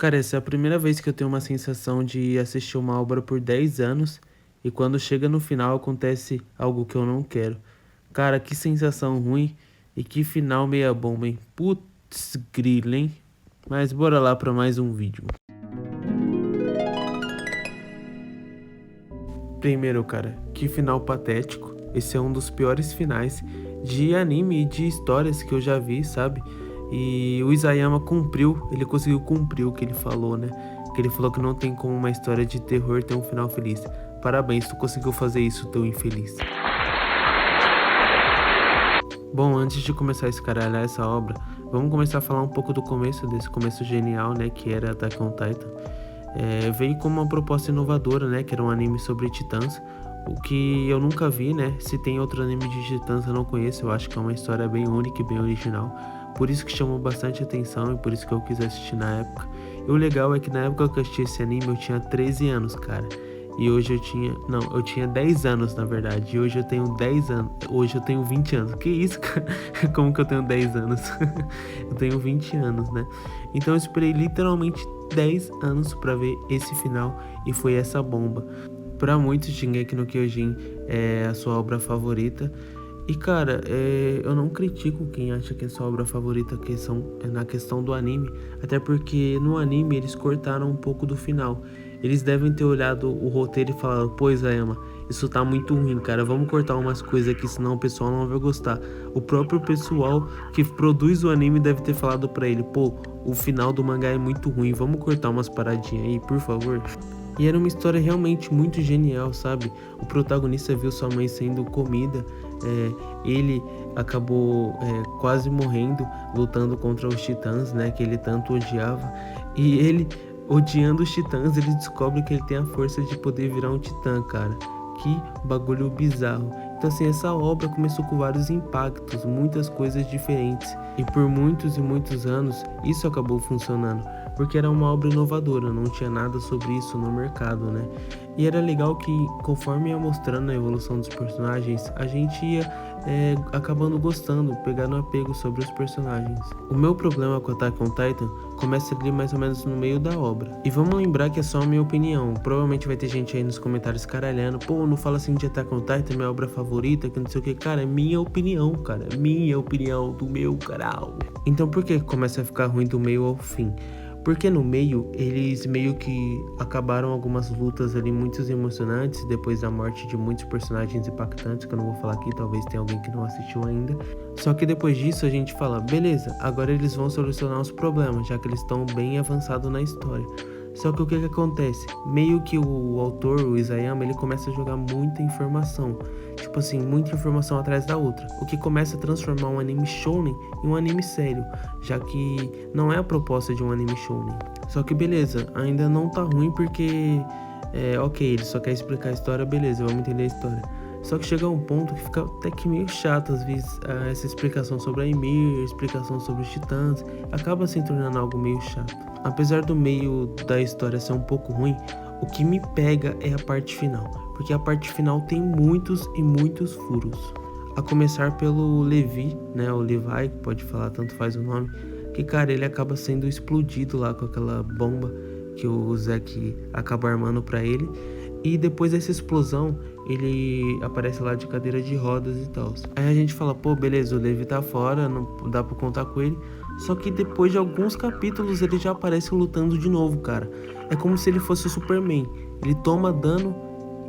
Cara, essa é a primeira vez que eu tenho uma sensação de assistir uma obra por 10 anos e quando chega no final acontece algo que eu não quero. Cara, que sensação ruim e que final meia bomba, hein? Putz, grila, hein? Mas bora lá pra mais um vídeo. Primeiro, cara, que final patético. Esse é um dos piores finais de anime e de histórias que eu já vi, sabe? E o Isayama cumpriu, ele conseguiu cumprir o que ele falou, né? Que ele falou que não tem como uma história de terror ter um final feliz. Parabéns, tu conseguiu fazer isso, teu infeliz. Bom, antes de começar a escaralhar essa obra, vamos começar a falar um pouco do começo, desse começo genial, né? Que era Attack on Titan. Veio como uma proposta inovadora, né? Que era um anime sobre titãs, o que eu nunca vi, né? Se tem outro anime de titãs eu não conheço, eu acho que é uma história bem única e bem original. Por isso que chamou bastante atenção e por isso que eu quis assistir na época. E o legal é que na época que eu assisti esse anime eu tinha 13 anos, cara. E hoje eu tinha 10 anos na verdade. E hoje eu tenho 10 anos. Hoje eu tenho 20 anos. Que isso, cara? Como que eu tenho 10 anos? Eu tenho 20 anos, né? Então eu esperei literalmente 10 anos pra ver esse final e foi essa bomba. Pra muitos, Shingeki no Kyojin é a sua obra favorita. E cara, eu não critico quem acha que é sua obra favorita na questão do anime, até porque no anime eles cortaram um pouco do final. Eles devem ter olhado o roteiro e falado, pô, Isayama, isso tá muito ruim, cara, vamos cortar umas coisas aqui, senão o pessoal não vai gostar. O próprio pessoal que produz o anime deve ter falado pra ele, pô, o final do mangá é muito ruim, vamos cortar umas paradinhas aí, por favor. E era uma história realmente muito genial, sabe? O protagonista viu sua mãe sendo comida, ele acabou quase morrendo lutando contra os titãs, né? Que ele tanto odiava. E ele, odiando os titãs, ele descobre que ele tem a força de poder virar um titã, cara. Que bagulho bizarro. Então assim, essa obra começou com vários impactos, muitas coisas diferentes. E por muitos e muitos anos, isso acabou funcionando. Porque era uma obra inovadora, não tinha nada sobre isso no mercado, né? E era legal que, conforme ia mostrando a evolução dos personagens, a gente ia acabando gostando, pegando apego sobre os personagens. O meu problema com Attack on Titan começa ali mais ou menos no meio da obra. E vamos lembrar que é só a minha opinião. Provavelmente vai ter gente aí nos comentários caralhando, pô, não fala assim de Attack on Titan, minha obra favorita, que não sei o que. Cara, é minha opinião, cara. Minha opinião do meu canal. Então por que começa a ficar ruim do meio ao fim? Porque no meio, eles meio que acabaram algumas lutas ali muito emocionantes, depois da morte de muitos personagens impactantes, que eu não vou falar aqui, talvez tenha alguém que não assistiu ainda. Só que depois disso a gente fala, beleza, agora eles vão solucionar os problemas, já que eles estão bem avançados na história. Só que o que acontece? Meio que o autor, o Isayama, ele começa a jogar muita informação. Tipo assim, muita informação atrás da outra. O que começa a transformar um anime shounen em um anime sério. Já que não é a proposta de um anime shounen. Só que beleza, ainda não tá ruim porque... ok, ele só quer explicar a história, beleza, vamos entender a história. Só que chega a um ponto que fica até que meio chato às vezes essa explicação sobre a Ymir, explicação sobre os titãs, acaba se tornando algo meio chato. Apesar do meio da história ser um pouco ruim, o que me pega é a parte final, porque a parte final tem muitos e muitos furos. A começar pelo Levi, né, o Levi, que pode falar, tanto faz o nome, que cara, ele acaba sendo explodido lá com aquela bomba que o Zack acaba armando pra ele. E depois dessa explosão, ele aparece lá de cadeira de rodas e tal. Aí a gente fala, pô, beleza, o Levi tá fora, não dá pra contar com ele. Só que depois de alguns capítulos, ele já aparece lutando de novo, cara. É como se ele fosse o Superman. Ele toma dano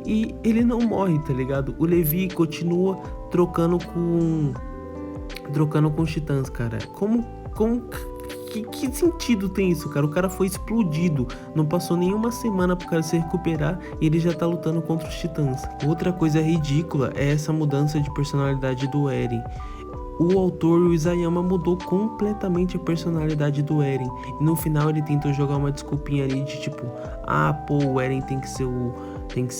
e ele não morre, tá ligado? O Levi continua trocando com os titãs, cara. Que sentido tem isso, cara? O cara foi explodido. Não passou nenhuma semana pro cara se recuperar e ele já tá lutando contra os titãs. Outra coisa ridícula é essa mudança de personalidade do Eren. O autor, o Isayama, mudou completamente a personalidade do Eren. E no final ele tentou jogar uma desculpinha ali de tipo, pô, o Eren tem que ser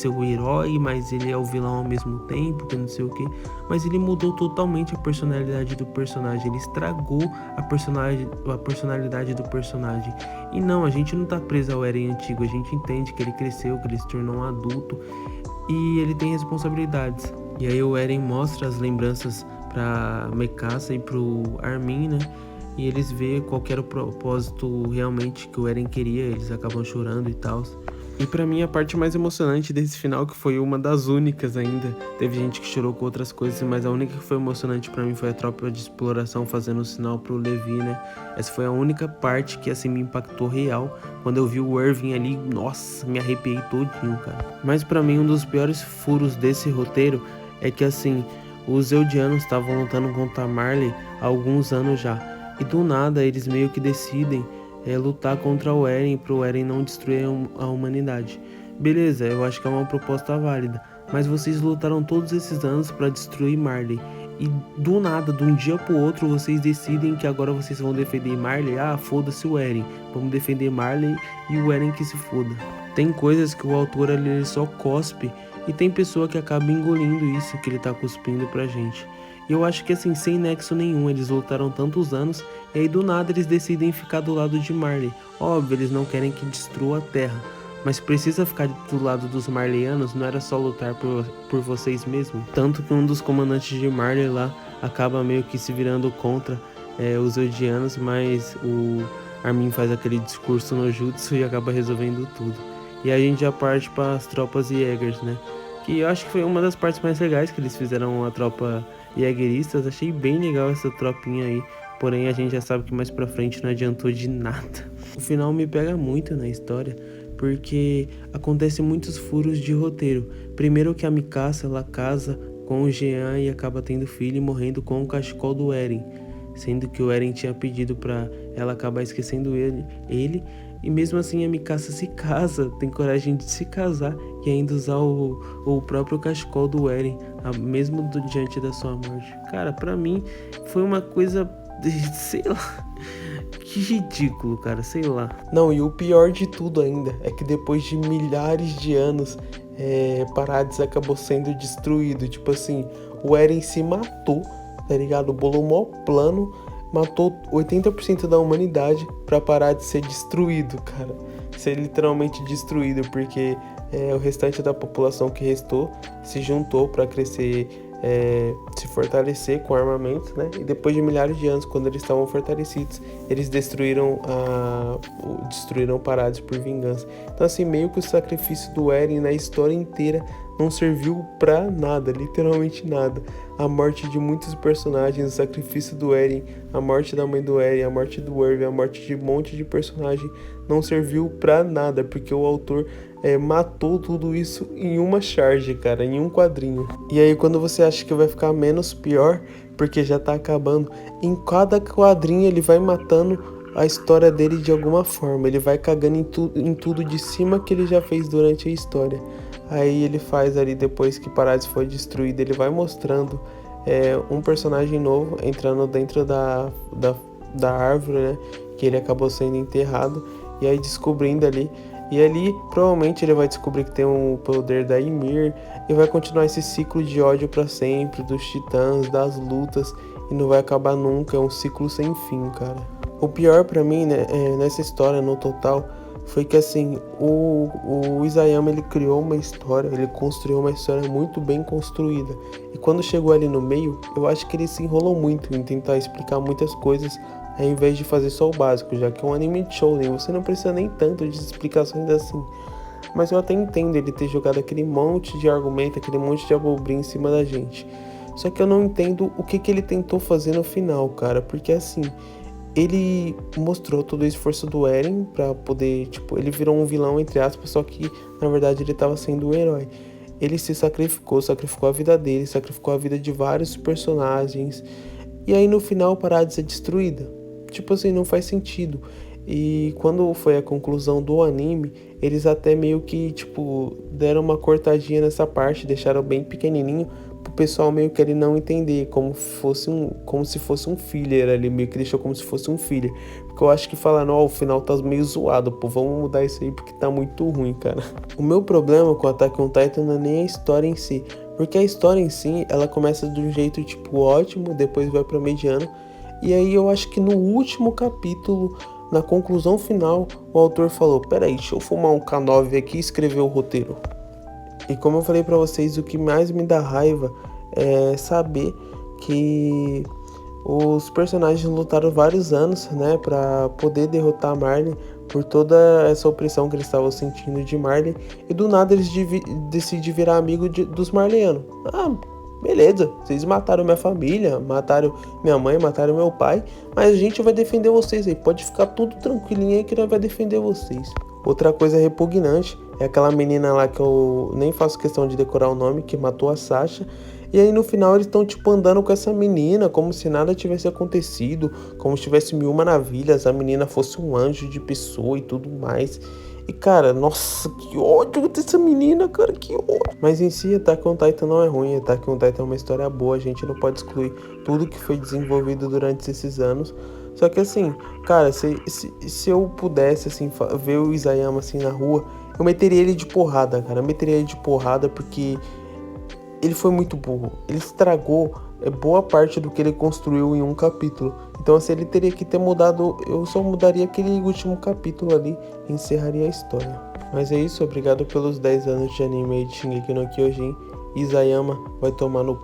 o herói, mas ele é o vilão ao mesmo tempo, que não sei o que. Mas ele mudou totalmente a personalidade do personagem. Ele estragou a personalidade do personagem. E não, a gente não tá preso ao Eren antigo. A gente entende que ele cresceu, que ele se tornou um adulto. E ele tem responsabilidades. E aí o Eren mostra as lembranças pra Mikasa e pro Armin, né? e eles vê qual que era o propósito realmente que o Eren queria, eles acabam chorando e tal. E pra mim a parte mais emocionante desse final, que foi uma das únicas ainda, teve gente que chorou com outras coisas, mas a única que foi emocionante pra mim foi a tropa de exploração fazendo o sinal pro Levi, né? Essa foi a única parte que assim me impactou real, quando eu vi o Irving ali, nossa, me arrepiei todinho, cara. Mas pra mim um dos piores furos desse roteiro é que assim, os Eldianos estavam lutando contra a Marley há alguns anos já, e do nada eles meio que decidem lutar contra o Eren pro Eren não destruir a humanidade. Beleza, eu acho que é uma proposta válida, mas vocês lutaram todos esses anos para destruir Marley. E do nada, de um dia pro outro, vocês decidem que agora vocês vão defender Marley. Ah, foda-se o Eren. Vamos defender Marley e o Eren que se foda. Tem coisas que o autor ali ele só cospe e tem pessoa que acaba engolindo isso que ele tá cuspindo pra gente. E eu acho que assim, sem nexo nenhum, eles lutaram tantos anos e aí do nada eles decidem ficar do lado de Marley. Óbvio, eles não querem que destrua a Terra, mas precisa ficar do lado dos Marleyanos, não era só lutar por vocês mesmos? Tanto que um dos comandantes de Marley lá acaba meio que se virando contra os Eldianos, mas o Armin faz aquele discurso no Jutsu e acaba resolvendo tudo. E a gente já parte para as tropas Jägers, né? Que eu acho que foi uma das partes mais legais que eles fizeram a tropa Jägeristas. Achei bem legal essa tropinha aí. Porém, a gente já sabe que mais pra frente não adiantou de nada. O final me pega muito na história, porque acontece muitos furos de roteiro. Primeiro que a Mikasa, ela casa com o Jean e acaba tendo filho e morrendo com o cachecol do Eren. Sendo que o Eren tinha pedido pra ela acabar esquecendo ele. E mesmo assim a Mikasa se casa, tem coragem de se casar e ainda usar o próprio cachecol do Eren, mesmo diante da sua morte. Cara, pra mim foi uma coisa, sei lá, que ridículo, cara, sei lá. Não, e o pior de tudo ainda é que depois de milhares de anos, Paradis acabou sendo destruído. Tipo assim, o Eren se matou, tá ligado? Bolou o maior plano, matou 80% da humanidade pra parar de ser destruído, cara. Ser literalmente destruído, porque o restante da população que restou se juntou pra crescer, se fortalecer com armamento, né? E depois de milhares de anos, quando eles estavam fortalecidos, eles destruíram Paradis por vingança. Então assim, meio que o sacrifício do Eren na história inteira não serviu pra nada, literalmente nada. A morte de muitos personagens, o sacrifício do Eren, a morte da mãe do Eren, a morte do Irving, a morte de um monte de personagem não serviu pra nada, porque o autor matou tudo isso em uma charge, cara, em um quadrinho. E aí quando você acha que vai ficar menos pior, porque já tá acabando, em cada quadrinho ele vai matando a história dele de alguma forma, ele vai cagando em tudo de cima que ele já fez durante a história. Aí ele faz ali, depois que Paradis foi destruído, ele vai mostrando um personagem novo entrando dentro da árvore, né? Que ele acabou sendo enterrado. E aí descobrindo ali. E ali provavelmente ele vai descobrir que tem um poder da Ymir. E vai continuar esse ciclo de ódio pra sempre, dos titãs, das lutas. E não vai acabar nunca, é um ciclo sem fim, cara. O pior pra mim, né, nessa história no total, foi que assim, o Isayama ele criou uma história, ele construiu uma história muito bem construída. E quando chegou ali no meio, eu acho que ele se enrolou muito em tentar explicar muitas coisas, ao invés de fazer só o básico, já que é um anime de shounen, você não precisa nem tanto de explicações assim. Mas eu até entendo ele ter jogado aquele monte de argumento, aquele monte de abobrinha em cima da gente. Só que eu não entendo o que ele tentou fazer no final, cara, porque assim, ele mostrou todo o esforço do Eren pra poder, tipo, ele virou um vilão, entre aspas, só que, na verdade, ele tava sendo o herói. Ele se sacrificou a vida dele, sacrificou a vida de vários personagens, e aí no final Paradis é destruída. Tipo assim, não faz sentido. E quando foi a conclusão do anime, eles até meio que, tipo, deram uma cortadinha nessa parte, deixaram bem pequenininho, pro pessoal meio que ele não entender, como se fosse um filler ali, meio que deixou como se fosse um filler. Porque eu acho que falaram, o final tá meio zoado, pô, vamos mudar isso aí porque tá muito ruim, cara. O meu problema com Attack on Titan não é nem a história em si, porque a história em si, ela começa de um jeito, tipo, ótimo, depois vai pra mediano, e aí eu acho que no último capítulo, na conclusão final, o autor falou, peraí, deixa eu fumar um K9 aqui e escrever o roteiro. E como eu falei pra vocês, o que mais me dá raiva é saber que Os personagens lutaram vários anos, né, para poder derrotar a Marley por toda essa opressão que eles estavam sentindo de Marley, e do nada eles decidem virar amigo dos Marleyanos. Ah, beleza, vocês mataram minha família, mataram minha mãe, mataram meu pai, mas a gente vai defender vocês aí, pode ficar tudo tranquilinho aí que nós vai defender vocês. Outra coisa repugnante é aquela menina lá que eu nem faço questão de decorar o nome, que matou a Sasha. E aí no final eles estão tipo andando com essa menina como se nada tivesse acontecido, como se tivesse mil maravilhas, a menina fosse um anjo de pessoa e tudo mais. E cara, nossa, que ódio dessa menina, cara, que ódio. Mas em si, Attack on Titan não é ruim, Attack on Titan é uma história boa, a gente não pode excluir tudo que foi desenvolvido durante esses anos. Só que assim, cara, se eu pudesse assim ver o Isayama assim na rua, eu meteria ele de porrada, cara, eu meteria ele de porrada porque ele foi muito burro. Ele estragou boa parte do que ele construiu em um capítulo. Então, assim, ele teria que ter mudado. Eu só mudaria aquele último capítulo ali e encerraria a história. Mas é isso, obrigado pelos 10 anos de anime de Shingeki no Kyojin. Isayama vai tomar no c...